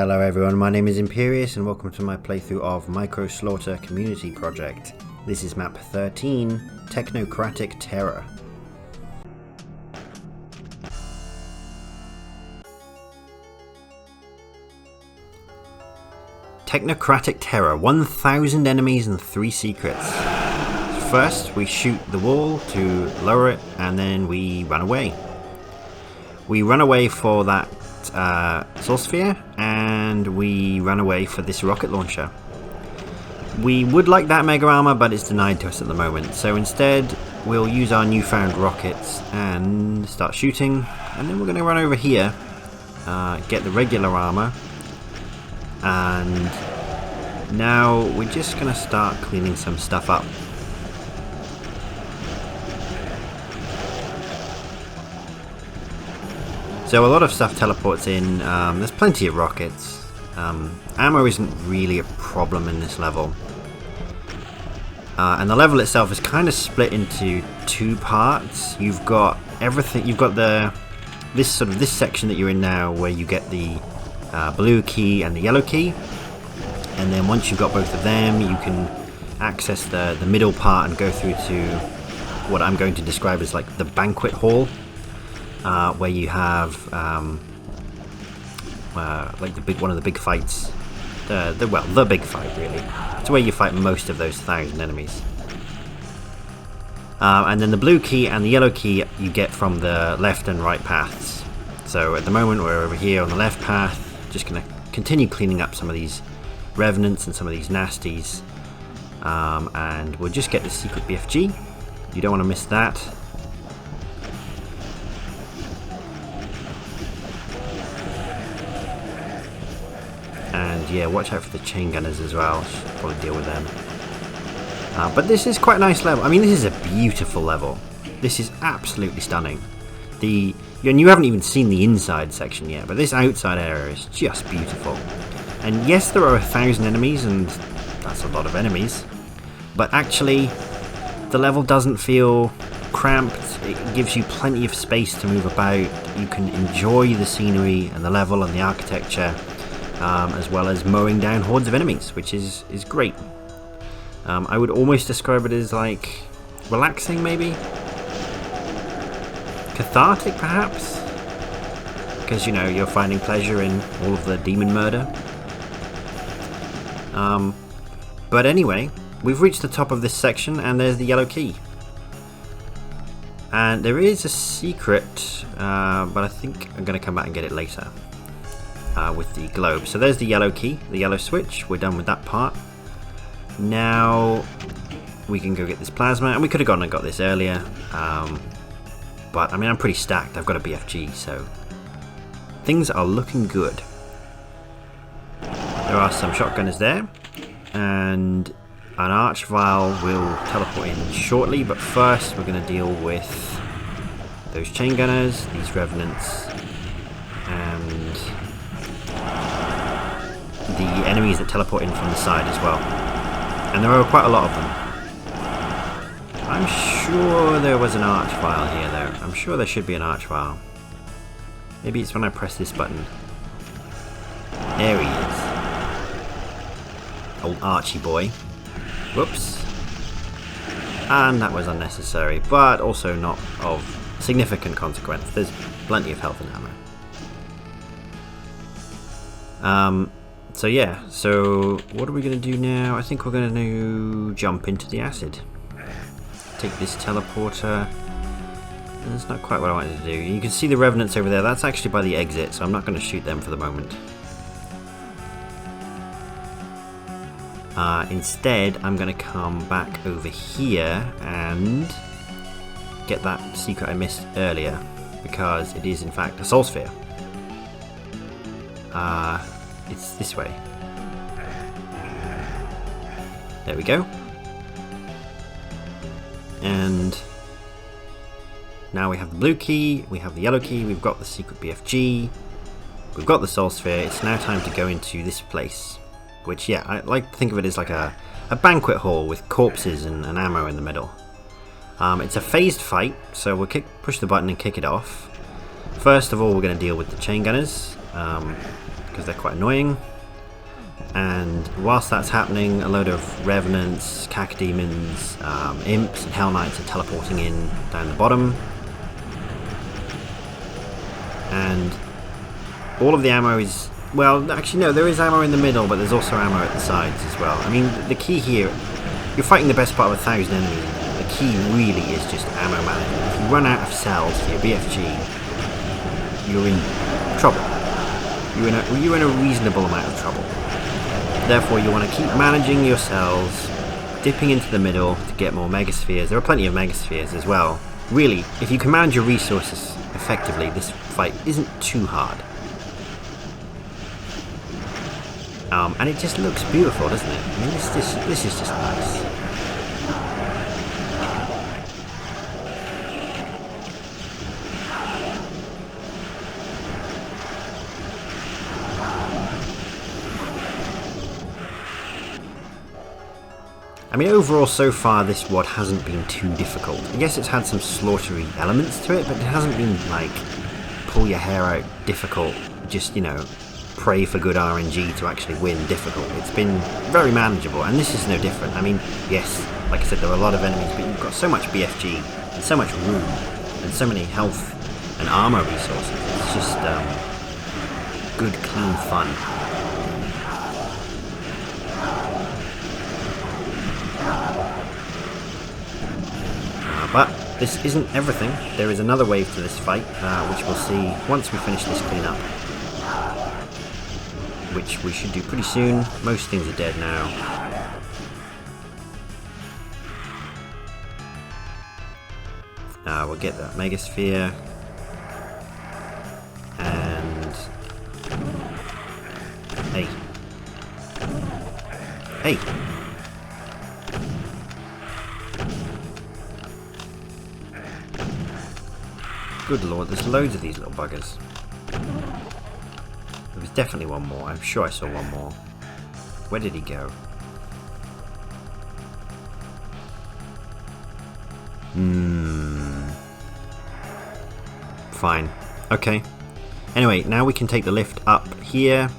Hello everyone, my name is Imperius and welcome to my playthrough of Micro Slaughter Community Project. This is map 13, Technocratic Terror. Technocratic Terror, 1,000 enemies and 3 secrets. First we shoot the wall to lower it and then we run away. We run away for that soul sphere and we run away for this rocket launcher. We would like that mega armor, but it's denied to us at the moment, so instead we'll use our newfound rockets and start shooting, and then we're going to run over here, get the regular armor, and now we're just going to start cleaning some stuff up. So a lot of stuff teleports in, there's plenty of rockets. Ammo isn't really a problem in this level. And the level itself is kind of split into 2 parts. You've got everything, you've got this section that you're in now where you get the blue key and the yellow key. And then once you've got both of them, you can access the middle part and go through to what I'm going to describe as like the banquet hall. Where you have like one of the big fights, the big fight really. It's where you fight most of those 1,000 enemies. And then the blue key and the yellow key you get from the left and right paths. So at the moment we're over here on the left path, just going to continue cleaning up some of these revenants and some of these nasties, and we'll just get the secret BFG. You don't want to miss that. And yeah, watch out for the chain gunners as well. Should probably deal with them. But this is quite a nice level. I mean, this is a beautiful level. This is absolutely stunning. And you haven't even seen the inside section yet, but this outside area is just beautiful. And yes, there are 1,000 enemies, and that's a lot of enemies. But actually, the level doesn't feel cramped. It gives you plenty of space to move about. You can enjoy the scenery and the level and the architecture. As well as mowing down hordes of enemies, which is great. I would almost describe it as like relaxing, maybe cathartic perhaps, because you know you're finding pleasure in all of the demon murder. But anyway, we've reached the top of this section and there's the yellow key, and there is a secret, but I think I'm going to come back and get it later. With the globe. So there's the yellow key, the yellow switch. We're done with that part. Now we can go get this plasma, and we could have gone and got this earlier, but I mean I'm pretty stacked. I've got a BFG, so things are looking good. There are some shotgunners there, and an archvile will teleport in shortly, but first we're going to deal with those chain gunners, these revenants, and the enemies that teleport in from the side as well. And there are quite a lot of them. I'm sure there was an archvile here though. I'm sure there should be an archvile. Maybe it's when I press this button. There he is. Old Archie boy. Whoops. And that was unnecessary, but also not of significant consequence. There's plenty of health and ammo. So yeah, so what are we going to do now? I think we're going to jump into the acid. Take this teleporter. And that's not quite what I wanted to do. You can see the revenants over there. That's actually by the exit, so I'm not going to shoot them for the moment. Instead, I'm going to come back over here and get that secret I missed earlier, because it is in fact a soul sphere. It's this way. There we go. And now we have the blue key, we have the yellow key, we've got the secret BFG, we've got the soul sphere. It's now time to go into this place, which, yeah, I like to think of it as like a banquet hall with corpses and ammo in the middle. It's a phased fight, so we'll push the button and kick it off. First of all, we're going to deal with the chain gunners. because they're quite annoying. And whilst that's happening, a load of revenants, cacodemons, imps and hell knights are teleporting in down the bottom. And all of the ammo is, well, actually no, there is ammo in the middle, but there's also ammo at the sides as well. I mean, the key here, you're fighting the best part of 1,000 enemies. The key really is just ammo management. If you run out of cells for your BFG, you're in trouble. You're in a reasonable amount of trouble. Therefore, you want to keep managing your cells, dipping into the middle to get more megaspheres. There are plenty of megaspheres as well. Really, if you can manage your resources effectively, this fight isn't too hard. And it just looks beautiful, doesn't it? I mean, this is just nice. I mean, overall, so far, this WOD hasn't been too difficult. I guess it's had some slaughtery elements to it, but it hasn't been, like, pull your hair out difficult, just, you know, pray for good RNG to actually win difficult. It's been very manageable, and this is no different. I mean, yes, like I said, there are a lot of enemies, but you've got so much BFG, and so much room, and so many health and armor resources. It's just, good, clean fun. But this isn't everything. There is another wave to this fight, which we'll see once we finish this cleanup. Which we should do pretty soon. Most things are dead now. We'll get that megasphere. And... Hey. Hey! Good lord, there's loads of these little buggers. There was definitely one more. I'm sure I saw one more. Where did he go? Fine. Okay. Anyway, now we can take the lift up here.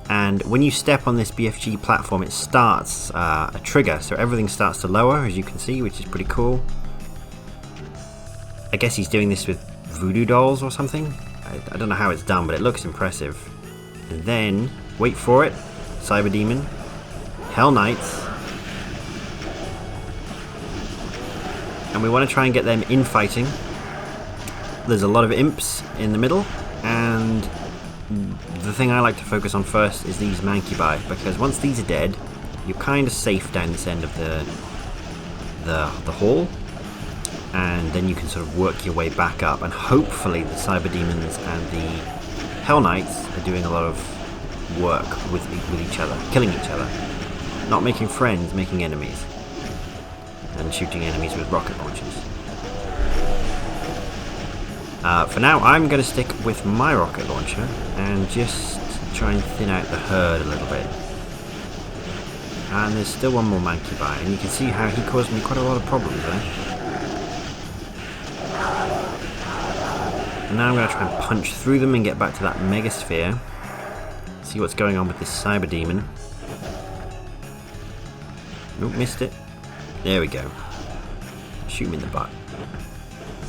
And when you step on this BFG platform, it starts a trigger. So everything starts to lower, as you can see, which is pretty cool. I guess he's doing this with voodoo dolls or something. I don't know how it's done, but it looks impressive. And then, wait for it, Cyber Demon, Hell Knights. And we want to try and get them infighting. There's a lot of imps in the middle, and the thing I like to focus on first is these Mancubi, because once these are dead, you're kind of safe down this end of the hall. And then you can sort of work your way back up, and hopefully the Cyber Demons and the Hell Knights are doing a lot of work with each other, killing each other, not making friends, making enemies, and shooting enemies with rocket launchers. For now, I'm going to stick with my rocket launcher and just try and thin out the herd a little bit. And there's still one more Mancubi, and you can see how he caused me quite a lot of problems there. And now I'm going to try and punch through them and get back to that megasphere. See what's going on with this Cyber Demon. Nope, missed it. There we go. Shoot him in the butt.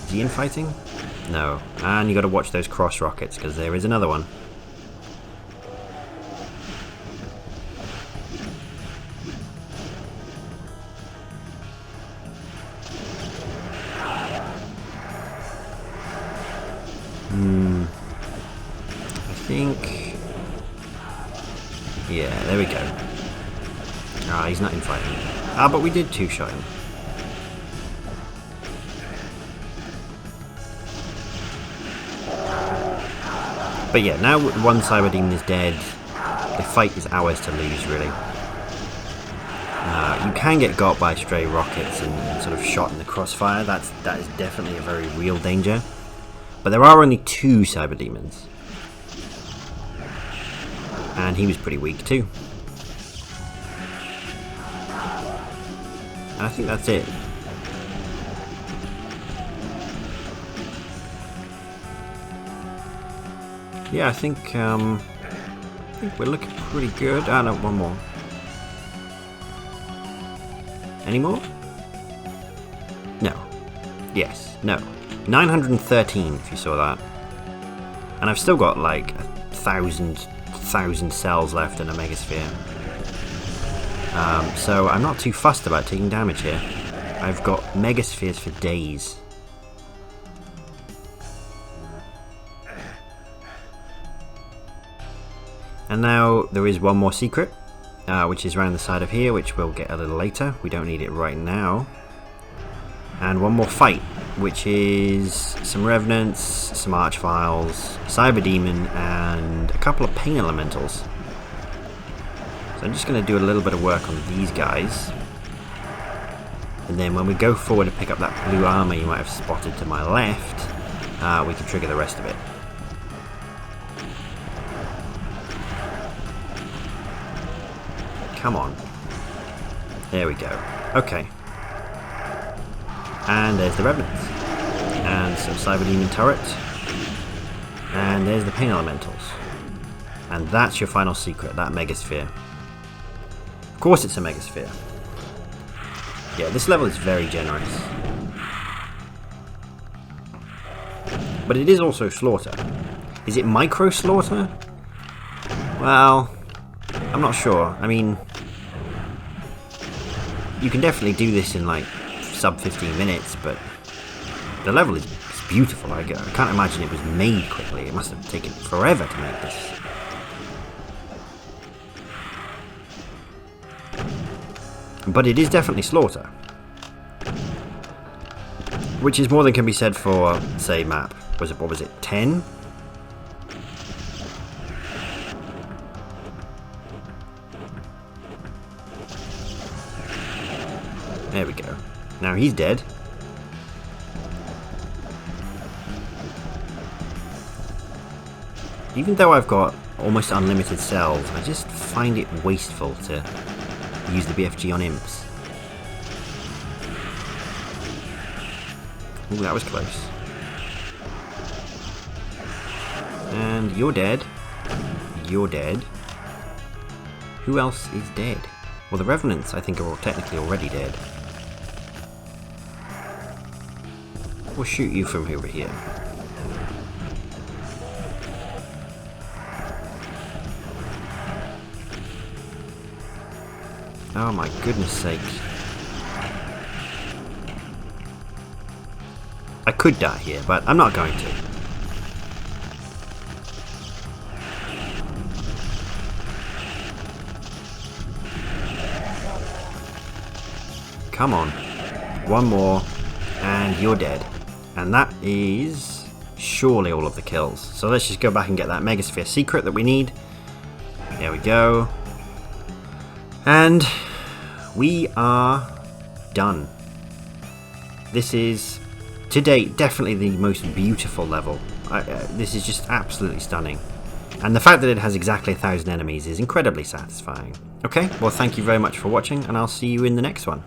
Is he infighting? No. And you got to watch those cross rockets, because there is another one. I think... Yeah, there we go. Ah, he's not infighting. Ah, but we did two-shot him. But yeah, now one Cyber Demon is dead. The fight is ours to lose, really. You can get got by stray rockets and sort of shot in the crossfire. That is definitely a very real danger. But there are only two Cyber Demons. And he was pretty weak too. And I think that's it. Yeah, I think think we're looking pretty good. Ah, no, one more. Any more? No. Yes. No. 913, if you saw that. And I've still got like 1,000 cells left in a megasphere. So I'm not too fussed about taking damage here. I've got megaspheres for days. And now there is one more secret, which is around the side of here, which we'll get a little later. We don't need it right now. And one more fight, which is some Revenants, some Archviles, Cyber Demon, and a couple of Pain Elementals. So I'm just going to do a little bit of work on these guys. And then when we go forward to pick up that blue armor you might have spotted to my left, we can trigger the rest of it. Come on. There we go. Okay. And there's the Revenants. And some Cyber Demon turret. And there's the Pain Elementals. And that's your final secret, that Megasphere. Of course it's a Megasphere. Yeah, this level is very generous. But it is also Slaughter. Is it Micro Slaughter? Well, I'm not sure. I mean, you can definitely do this in like sub 15 minutes, but the level is beautiful. I can't imagine it was made quickly. It must have taken forever to make this. But it is definitely Slaughter. Which is more than can be said for, say, map. What was it, 10? There we go. Now he's dead. Even though I've got almost unlimited cells, I just find it wasteful to use the BFG on imps. Ooh, that was close. And you're dead. You're dead. Who else is dead? Well, the Revenants, I think, are all technically already dead. We'll shoot you from over here. Oh my goodness sake. I could die here, but I'm not going to. Come on. One more, and you're dead. And that is surely all of the kills. So let's just go back and get that Megasphere secret that we need. There we go. And we are done. This is, to date, definitely the most beautiful level. This is just absolutely stunning. And the fact that it has exactly 1,000 enemies is incredibly satisfying. Okay, well thank you very much for watching, and I'll see you in the next one.